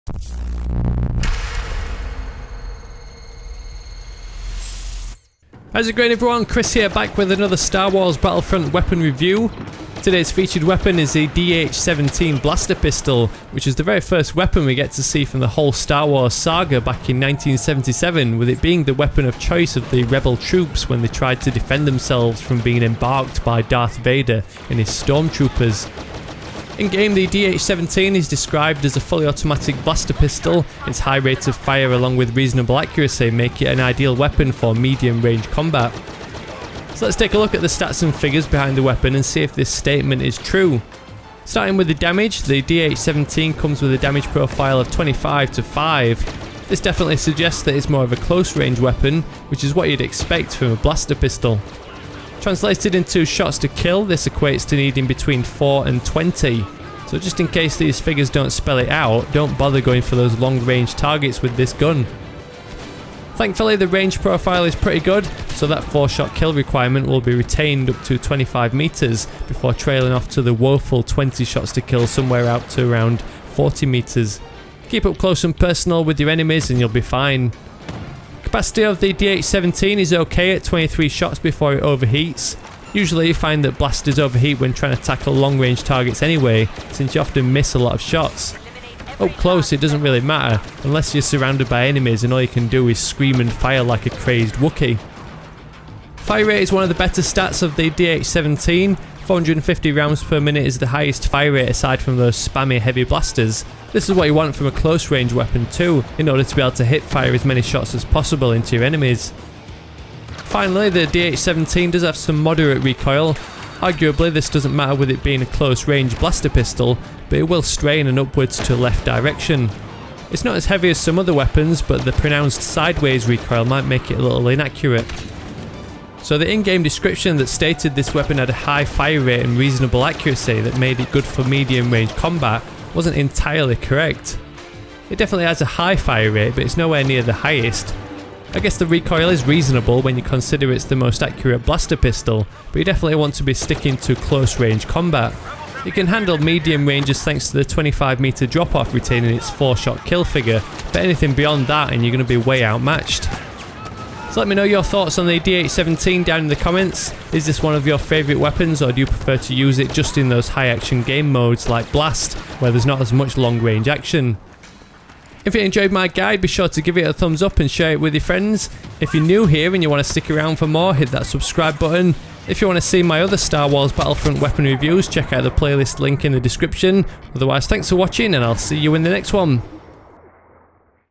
How's it going everyone? Chris here, back with another Star Wars Battlefront weapon review. Today's featured weapon is a DH-17 blaster pistol, which is the very first weapon we get to see from the whole Star Wars saga back in 1977, with it being the weapon of choice of the rebel troops when they tried to defend themselves from being embarked by Darth Vader and his stormtroopers. In game, the DH-17 is described as a fully automatic blaster pistol. Its high rate of fire along with reasonable accuracy make it an ideal weapon for medium range combat. So let's take a look at the stats and figures behind the weapon and see if this statement is true. Starting with the damage, the DH-17 comes with a damage profile of 25 to 5. This definitely suggests that it's more of a close range weapon, which is what you'd expect from a blaster pistol. Translated into shots to kill, this equates to needing between 4 and 20. So just in case these figures don't spell it out, don't bother going for those long range targets with this gun. Thankfully the range profile is pretty good, so that 4-shot kill requirement will be retained up to 25 meters before trailing off to the woeful 20 shots to kill somewhere out to around 40 meters. Keep up close and personal with your enemies and you'll be fine. Capacity of the DH-17 is okay at 23 shots before it overheats. Usually you find that blasters overheat when trying to tackle long range targets anyway, since you often miss a lot of shots. Up close it doesn't really matter, unless you're surrounded by enemies and all you can do is scream and fire like a crazed Wookiee. Fire rate is one of the better stats of the DH-17. 450 rounds per minute is the highest fire rate aside from those spammy heavy blasters. This is what you want from a close range weapon too, in order to be able to hip fire as many shots as possible into your enemies. Finally, the DH-17 does have some moderate recoil. Arguably this doesn't matter with it being a close range blaster pistol, but it will strain and upwards to left direction. It's not as heavy as some other weapons, but the pronounced sideways recoil might make it a little inaccurate. So the in-game description that stated this weapon had a high fire rate and reasonable accuracy that made it good for medium range combat wasn't entirely correct. It definitely has a high fire rate, but it's nowhere near the highest. I guess the recoil is reasonable when you consider it's the most accurate blaster pistol, but you definitely want to be sticking to close range combat. It can handle medium ranges thanks to the 25 meter drop off retaining its 4-shot kill figure, but anything beyond that and you're going to be way outmatched. So let me know your thoughts on the DH-17 down in the comments. Is this one of your favourite weapons, or do you prefer to use it just in those high action game modes like Blast, where there's not as much long range action? If you enjoyed my guide, be sure to give it a thumbs up and share it with your friends. If you're new here and you want to stick around for more, hit that subscribe button. If you want to see my other Star Wars Battlefront weapon reviews, check out the playlist link in the description. Otherwise, thanks for watching and I'll see you in the next one.